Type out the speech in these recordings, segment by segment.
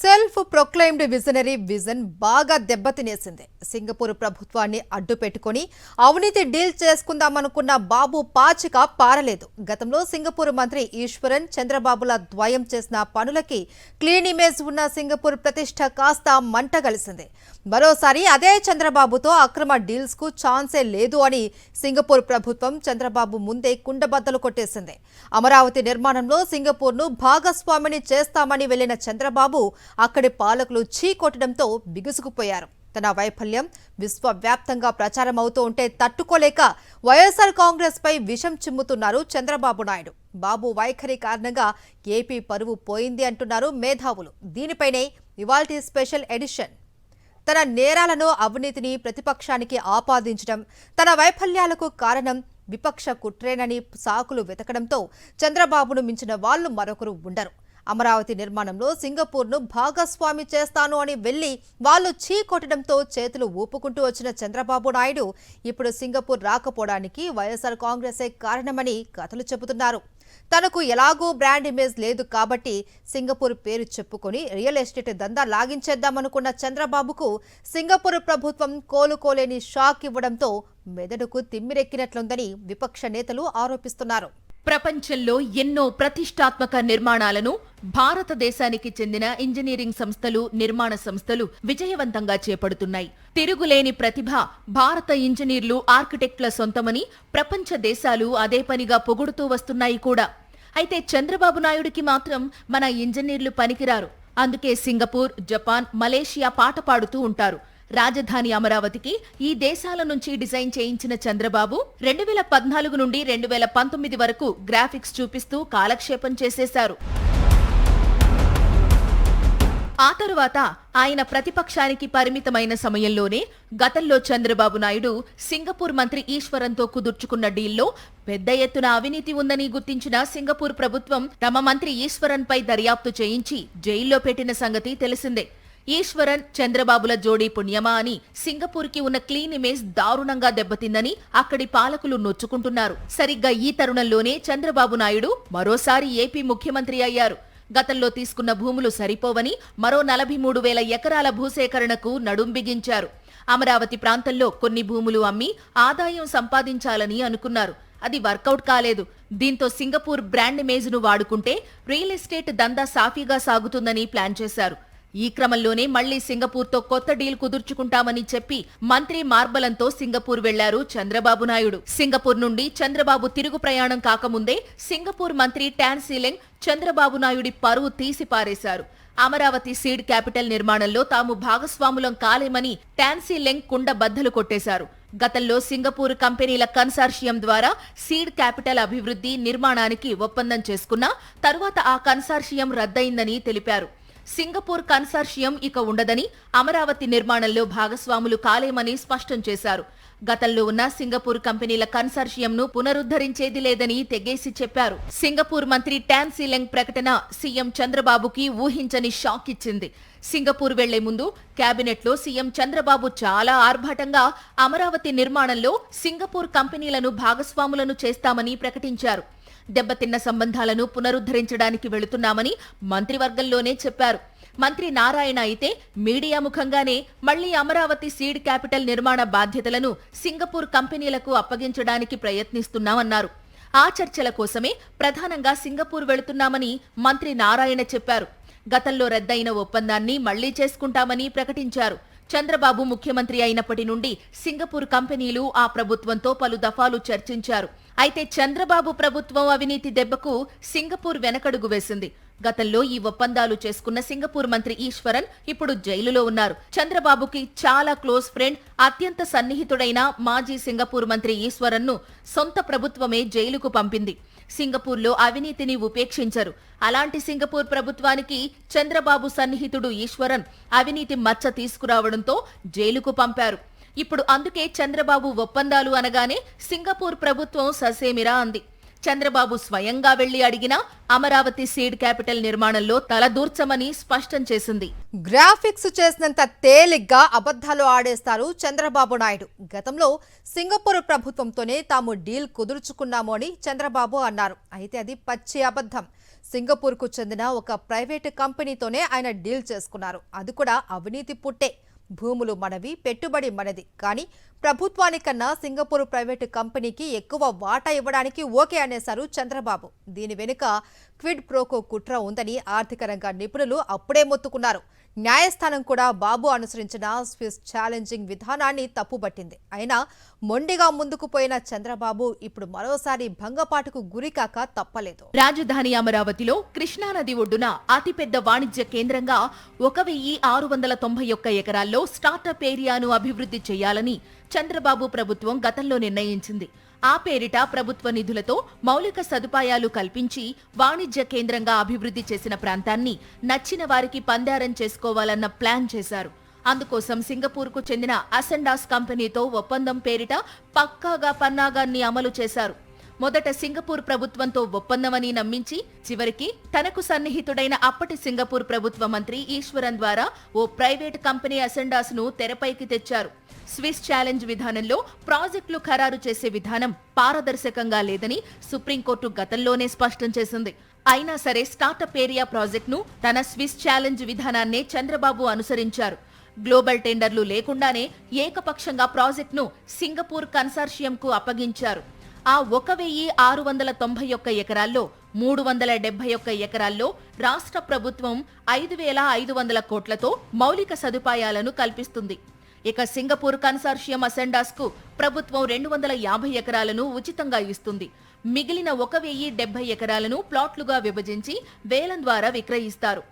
Self proclaimed visionary vision బాగా దెబ్బతినేసింది. Singapore ప్రభుత్వాన్ని అడ్డు పెట్టుకుని అవినీతి డీల్ చేసుకుందామనుకున్న బాబు పాచిక పారలేదు. గతంలో సింగపూర్ మంత్రి ఈశ్వరన్, చంద్రబాబుల ద్వయం చేసిన పనులకి క్లీన్ ఇమేజ్ ఉన్న సింగపూర్ ప్రతిష్ట కాస్త మంటగలిసింది. మరోసారి అదే చంద్రబాబుతో అక్రమ డీల్స్ కు ఛాన్సే లేదు అని సింగపూర్ ప్రభుత్వం చంద్రబాబు ముందే కుండబద్దలు కొట్టేసింది. అమరావతి నిర్మాణంలో సింగపూర్ను భాగస్వామిని చేస్తామని వెళ్లిన చంద్రబాబు అక్కడి పాలకులు చీకొట్టడంతో బిగుసుకుపోయారు. తన వైఫల్యం విశ్వవ్యాప్తంగా ప్రచారం అవుతూ ఉంటే తట్టుకోలేక వైఎస్ఆర్ కాంగ్రెస్ పై విషం చిమ్ముతున్నారు చంద్రబాబు నాయుడు. బాబు వైఖరి కారణంగా ఏపీ పరువు పోయింది అంటున్నారు మేధావులు. దీనిపైనే ఇవాల్టి స్పెషల్ ఎడిషన్. తన నేరాలను, అవినీతిని ప్రతిపక్షానికి ఆపాదించడం, తన వైఫల్యాలకు కారణం విపక్ష కుట్రేనని సాకులు వెతకడంతో చంద్రబాబును మించిన వాళ్లు మరొకరు ఉండరు. అమరావతి నిర్మాణంలో సింగపూర్ను భాగస్వామి చేస్తాను అని వెళ్లి వాళ్లు చీకొట్టడంతో చేతులు ఊపుకుంటూ వచ్చిన చంద్రబాబు నాయుడు ఇప్పుడు సింగపూర్ రాకపోవడానికి వైఎస్ఆర్ కాంగ్రెసే కారణమని కథలు చెబుతున్నారు. తనకు ఎలాగూ బ్రాండ్ ఇమేజ్ లేదు కాబట్టి సింగపూర్ పేరు చెప్పుకొని రియల్ ఎస్టేట్ దందా లాగించేద్దామనుకున్న చంద్రబాబుకు సింగపూర్ ప్రభుత్వం కోలుకోలేని షాక్ ఇవ్వడంతో మెదడుకు తిమ్మిరెక్కినట్లుందని విపక్ష నేతలు ఆరోపిస్తున్నారు. ప్రపంచంలో ఎన్నో ప్రతిష్టాత్మక నిర్మాణాలను భారతదేశానికి చెందిన ఇంజనీరింగ్ సంస్థలు, నిర్మాణ సంస్థలు విజయవంతంగా చేపడుతున్నాయి. తిరుగులేని ప్రతిభ భారత ఇంజనీర్లు, ఆర్కిటెక్టుల సొంతమని ప్రపంచ దేశాలు అదే పనిగా పొగుడుతూ వస్తున్నాయి కూడా. అయితే చంద్రబాబు నాయుడికి మాత్రం మన ఇంజనీర్లు పనికిరారు. అందుకే సింగపూర్, జపాన్, మలేషియా పాట పాడుతూ ఉంటారు. రాజధాని అమరావతికి ఈ దేశాల నుంచి డిజైన్ చేయించిన చంద్రబాబు 2014 నుండి 2019 వరకు గ్రాఫిక్స్ చూపిస్తూ కాలక్షేపం చేసేశారు. ఆ తరువాత ఆయన ప్రతిపక్షానికి పరిమితమైన సమయంలోనే గతంలో చంద్రబాబు నాయుడు సింగపూర్ మంత్రి ఈశ్వరన్తో కుదుర్చుకున్న డీల్లో పెద్ద ఎత్తున అవినీతి ఉందని గుర్తించిన సింగపూర్ ప్రభుత్వం తమ మంత్రి ఈశ్వరన్ పై దర్యాప్తు చేయించి జైల్లో పెట్టిన సంగతి తెలిసిందే. ఈశ్వరన్, చంద్రబాబుల జోడీ పుణ్యమా అని సింగపూర్కి ఉన్న క్లీన్ ఇమేజ్ దారుణంగా దెబ్బతిందని అక్కడి పాలకులు నొచ్చుకుంటున్నారు. సరిగ్గా ఈ తరుణంలోనే చంద్రబాబు నాయుడు మరోసారి ఏపీ ముఖ్యమంత్రి అయ్యారు. గతంలో తీసుకున్న భూములు సరిపోవని మరో 43,000 ఎకరాల భూసేకరణకు నడుం బిగించారు. అమరావతి ప్రాంతంలో కొన్ని భూములు అమ్మి ఆదాయం సంపాదించాలని అనుకున్నారు. అది వర్కౌట్ కాలేదు. దీంతో సింగపూర్ బ్రాండ్ ఇమేజ్ను వాడుకుంటే రియల్ ఎస్టేట్ దందా సాఫీగా సాగుతుందని ప్లాన్ చేశారు. ఈ క్రమంలోనే మళ్లీ సింగపూర్తో కొత్త డీల్ కుదుర్చుకుంటామని చెప్పి మంత్రి మార్బలంతో సింగపూర్ వెళ్లారు చంద్రబాబు నాయుడు. సింగపూర్ నుండి చంద్రబాబు తిరుగు ప్రయాణం కాకముందే సింగపూర్ మంత్రి టాన్ సీలెంగ్ చంద్రబాబు నాయుడి పరువు తీసి పారేశారు. అమరావతి సీడ్ క్యాపిటల్ నిర్మాణంలో తాము భాగస్వాములం కాలేమని టాన్ సీలెంగ్ కుండ బద్దలు కొట్టేశారు. గతంలో సింగపూర్ కంపెనీల కన్సార్షియం ద్వారా సీడ్ క్యాపిటల్ అభివృద్ధి, నిర్మాణానికి ఒప్పందం చేసుకున్నా తరువాత ఆ కన్సార్షియం రద్దయిందని తెలిపారు. సింగపూర్ కన్సార్షియం ఇక ఉండదని, అమరావతి నిర్మాణంలో భాగస్వాములు కాలేమని స్పష్టం చేశారు. గతంలో ఉన్న సింగపూర్ కంపెనీల కన్సార్షియంను పునరుద్ధరించేది లేదని తెగేసి చెప్పారు. సింగపూర్ మంత్రి టాన్ సీలెంగ్ ప్రకటన సీఎం చంద్రబాబుకి ఊహించని షాక్ ఇచ్చింది. సింగపూర్ వెళ్లే ముందు కేబినెట్లో సీఎం చంద్రబాబు చాలా ఆర్భాటంగా అమరావతి నిర్మాణంలో సింగపూర్ కంపెనీలను భాగస్వాములను చేస్తామని ప్రకటించారు. దెబ్బతిన్న సంబంధాలను పునరుద్ధరించడానికి వెళుతున్నామని మంత్రివర్గంలోనే చెప్పారు. మంత్రి నారాయణ అయితే మీడియా ముఖంగానే మళ్లీ అమరావతి సీడ్ క్యాపిటల్ నిర్మాణ బాధ్యతలను సింగపూర్ కంపెనీలకు అప్పగించడానికి ప్రయత్నిస్తున్నామన్నారు. ఆ చర్చల కోసమే ప్రధానంగా సింగపూర్ వెళుతున్నామని మంత్రి నారాయణ చెప్పారు. గతంలో రద్దయిన ఒప్పందాన్ని మళ్లీ చేసుకుంటామని ప్రకటించారు. చంద్రబాబు ముఖ్యమంత్రి అయినప్పటి నుండి సింగపూర్ కంపెనీలు ఆ ప్రభుత్వంతో పలు దఫాలు చర్చించారు. అయితే చంద్రబాబు ప్రభుత్వం అవినీతి దెబ్బకు సింగపూర్ వెనకడుగు వేసింది. గతంలో ఈ ఒప్పందాలు చేసుకున్న సింగపూర్ మంత్రి ఈశ్వరన్ ఇప్పుడు జైలులో ఉన్నారు. చంద్రబాబుకి చాలా క్లోజ్ ఫ్రెండ్, అత్యంత సన్నిహితుడైన మాజీ సింగపూర్ మంత్రి ఈశ్వరన్ను సొంత ప్రభుత్వమే జైలుకు పంపింది. సింగపూర్లో అవినీతిని ఉపేక్షించరు. అలాంటి సింగపూర్ ప్రభుత్వానికి చంద్రబాబు సన్నిహితుడు ఈశ్వరన్ అవినీతి మచ్చ తీసుకురావడంతో జైలుకు పంపారు. ఇప్పుడు అందుకే చంద్రబాబు ఒప్పందాలు అనగానే సింగపూర్ ప్రభుత్వం ససేమిరా అంది. చంద్రబాబు స్వయంగా వెళ్లి అడిగినా అమరావతి సీడ్ క్యాపిటల్ నిర్మాణంలో తలదూర్చమని స్పష్టం చేసింది. గ్రాఫిక్స్ చేసినంత తేలిగ్గా అబద్ధాలు ఆడేస్తారు చంద్రబాబు నాయుడు. గతంలో సింగపూర్ ప్రభుత్వంతోనే తాము డీల్ కుదుర్చుకున్నాము అని చంద్రబాబు అన్నారు. అయితే అది పచ్చి అబద్ధం. సింగపూర్కు చెందిన ఒక ప్రైవేటు కంపెనీతోనే ఆయన డీల్ చేసుకున్నారు. అది కూడా అవినీతి పుట్టే. భూములు మనవి, పెట్టుబడి మనది. కానీ ప్రభుత్వానికన్నా సింగపూర్ ప్రైవేటు కంపెనీకి ఎక్కువ వాటా ఇవ్వడానికి ఓకే అనేశారు చంద్రబాబు. దీని వెనుక క్విడ్ ప్రోకో కుట్ర ఉందని ఆర్థిక రంగ నిపుణులు అప్పుడే మొత్తుకున్నారు. న్యాయస్థానం కూడా బాబు అనుసరించిన స్విస్ ఛాలెంజింగ్ విధానాన్ని తప్పుబట్టింది. అయినా మొండిగా ముందుకు పోయిన చంద్రబాబు ఇప్పుడు మరోసారి భంగపాటుకు గురికాక తప్పలేదు. రాజధాని అమరావతిలో కృష్ణానది ఒడ్డున అతిపెద్ద వాణిజ్య కేంద్రంగా 1691 ఎకరాల్లో స్టార్టప్ ఏరియాను అభివృద్ధి చేయాలని చంద్రబాబు ప్రభుత్వం గతంలో నిర్ణయించింది. ఆ పేరిట ప్రభుత్వ నిధులతో మౌలిక సదుపాయాలు కల్పించి వాణిజ్య కేంద్రంగా అభివృద్ధి చేసిన ప్రాంతాన్ని నచ్చిన వారికి పందారం చేసుకోవాలన్న ప్లాన్ చేశారు. అందుకోసం సింగపూర్కు చెందిన అసెండాస్ కంపెనీతో ఒప్పందం పేరిట పక్కాగా పన్నాగాన్ని అమలు చేశారు. మొదట సింగపూర్ ప్రభుత్వంతో ఒప్పందమని నమ్మించి చివరికి తనకు సన్నిహితుడైన అప్పటి సింగపూర్ ప్రభుత్వ మంత్రి ఈశ్వరన్ ద్వారా ఓ ప్రైవేట్ కంపెనీ అసెండాస్ ను తెరపైకి తెచ్చారు. స్విస్ ఛాలెంజ్ విధానంలో ప్రాజెక్టులు ఖరారు చేసే విధానం పారదర్శకంగా లేదని సుప్రీంకోర్టు గతంలోనే స్పష్టం చేసింది. అయినా సరే స్టార్టప్ ఏరియా ప్రాజెక్టును తన స్విస్ ఛాలెంజ్ విధానాన్నే చంద్రబాబు అనుసరించారు. గ్లోబల్ టెండర్లు లేకుండానే ఏకపక్షంగా ప్రాజెక్టును సింగపూర్ కన్సార్షియంకు అప్పగించారు. ఆ 1691 ఎకరాల్లో 371 ఎకరాల్లో రాష్ట్ర ప్రభుత్వం 5,500 కోట్లతో మౌలిక సదుపాయాలను కల్పిస్తుంది. ఇక సింగపూర్ కన్సార్షియం అసెండాస్ కు ప్రభుత్వం 250 ఎకరాలను ఉచితంగా ఇస్తుంది. మిగిలిన 1,070 ఎకరాలను ప్లాట్లుగా విభజించి వేలం ద్వారా విక్రయిస్తారు.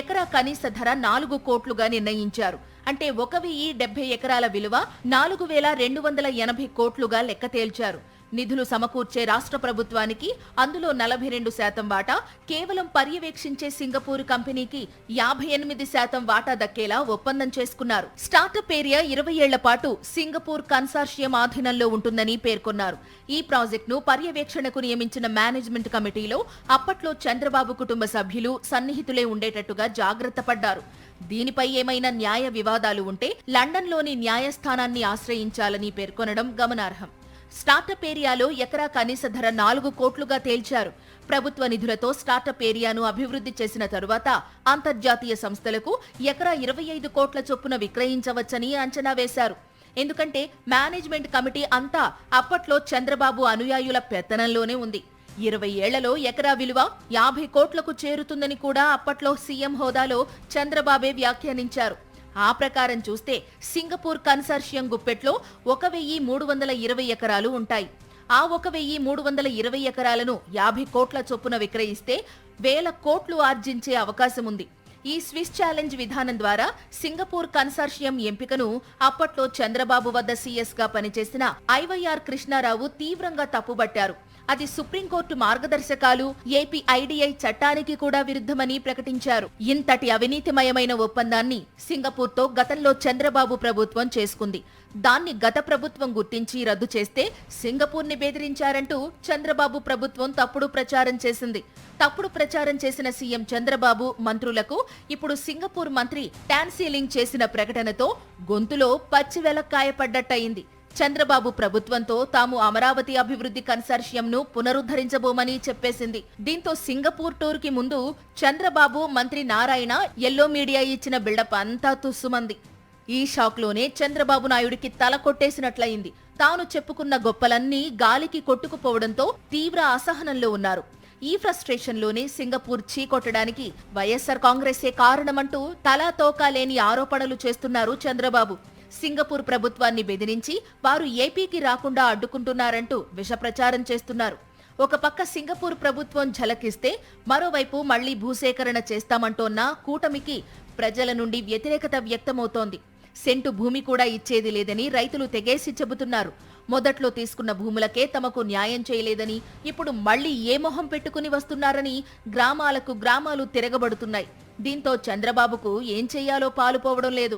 ఎకరా కనీస ధర 4 కోట్లుగా నిర్ణయించారు. అంటే 1,070 ఎకరాల విలువ 4,280 కోట్లుగా లెక్క తేల్చారు. నిధులు సమకూర్చే రాష్ట్ర ప్రభుత్వానికి అందులో 42% వాటా, కేవలం పర్యవేక్షించే సింగపూర్ కంపెనీకి 58% వాటా దక్కేలా ఒప్పందం చేసుకున్నారు. స్టార్టప్ ఏరియా 20 ఏళ్ల పాటు సింగపూర్ కన్సార్షియం ఆధీనంలో ఉంటుందని పేర్కొన్నారు. ఈ ప్రాజెక్టును పర్యవేక్షణకు నియమించిన మేనేజ్మెంట్ కమిటీలో అప్పట్లో చంద్రబాబు కుటుంబ సభ్యులు, సన్నిహితులే ఉండేటట్టుగా జాగ్రత్త పడ్డారు. దీనిపై ఏమైనా న్యాయ వివాదాలు ఉంటే లండన్లోని న్యాయస్థానాన్ని ఆశ్రయించాలని పేర్కొనడం గమనార్హం. స్టార్టప్ ఏరియాలో ఎకరా కనీస ధర 4 కోట్లుగా తేల్చారు. ప్రభుత్వ నిధులతో స్టార్టప్ ఏరియాను అభివృద్ధి చేసిన తరువాత అంతర్జాతీయ సంస్థలకు ఎకరా 25 కోట్ల చొప్పున విక్రయించవచ్చని అంచనా వేశారు. ఎందుకంటే మేనేజ్మెంట్ కమిటీ అంతా అప్పట్లో చంద్రబాబు అనుయాయుల పెత్తనంలోనే ఉంది. 20 ఏళ్లలో ఎకరా విలువ 50 కోట్లకు చేరుతుందని కూడా అప్పట్లో సీఎం హోదాలో చంద్రబాబే వ్యాఖ్యానించారు. ఆ ప్రకారం చూస్తే సింగపూర్ కన్సార్షియం గుప్పెట్లో 1,320 ఎకరాలు ఉంటాయి. ఆ 1,320 ఎకరాలను 50 కోట్ల చొప్పున విక్రయిస్తే 1,000 కోట్లు ఆర్జించే అవకాశం ఉంది. ఈ స్విస్ ఛాలెంజ్ విధానం ద్వారా సింగపూర్ కన్సార్షియం ఎంపికను అప్పట్లో చంద్రబాబు వద్ద సీఎస్ గా పనిచేసిన ఐవైఆర్ కృష్ణారావు తీవ్రంగా తప్పుబట్టారు. అది సుప్రీంకోర్టు మార్గదర్శకాలు, ఏపీ ఐడిఐ చట్టానికి కూడా విరుద్ధమని ప్రకటించారు. ఇంతటి అవినీతిమయమైన ఒప్పందాన్ని సింగపూర్తో గతంలో చంద్రబాబు ప్రభుత్వం చేసుకుంది. దాన్ని గత ప్రభుత్వం గుర్తించి రద్దు చేస్తే సింగపూర్ని బెదిరించారంటూ చంద్రబాబు ప్రభుత్వం తప్పుడు ప్రచారం చేసింది. తప్పుడు ప్రచారం చేసిన సీఎం చంద్రబాబు మంత్రులకు ఇప్పుడు సింగపూర్ మంత్రి టాన్సీలింగ్ చేసిన ప్రకటనతో గొంతులో పచ్చి వెలక్కాయ పడ్డట్టయింది. చంద్రబాబు ప్రభుత్వంతో తాము అమరావతి అభివృద్ధి కన్సార్షియంను పునరుద్ధరించబోమని చెప్పేసింది. దీంతో సింగపూర్ టూర్ కి ముందు చంద్రబాబు, మంత్రి నారాయణ, ఎల్లో మీడియా ఇచ్చిన బిల్డప్ అంతా తుస్సుమంది. ఈ షాక్ లోనే చంద్రబాబు నాయుడికి తల కొట్టేసినట్లయింది. తాను చెప్పుకున్న గొప్పలన్నీ గాలికి కొట్టుకుపోవడంతో తీవ్ర అసహనంలో ఉన్నారు. ఈ ఫ్రస్ట్రేషన్ లోనే సింగపూర్ చీకొట్టడానికి వైఎస్ఆర్ కాంగ్రెసే కారణమంటూ తలా తోకా లేని ఆరోపణలు చేస్తున్నారు చంద్రబాబు. సింగపూర్ ప్రభుత్వాన్ని బెదిరించి వారు ఏపీకి రాకుండా అడ్డుకుంటున్నారంటూ విష ప్రచారం చేస్తున్నారు. ఒక పక్క సింగపూర్ ప్రభుత్వం ఝలకిస్తే మరోవైపు మళ్లీ భూసేకరణ చేస్తామంటోన్న కూటమికి ప్రజల నుండి వ్యతిరేకత వ్యక్తమవుతోంది. సెంటు భూమి కూడా ఇచ్చేది లేదని రైతులు తెగేసి చెబుతున్నారు. మొదట్లో తీసుకున్న భూములకే తమకు న్యాయం చేయలేదని, ఇప్పుడు మళ్లీ ఏ మొహం పెట్టుకుని వస్తున్నారని గ్రామాలకు గ్రామాలు తిరగబడుతున్నాయి. దీంతో చంద్రబాబుకు ఏం చెయ్యాలో పాలుపోవడం లేదు.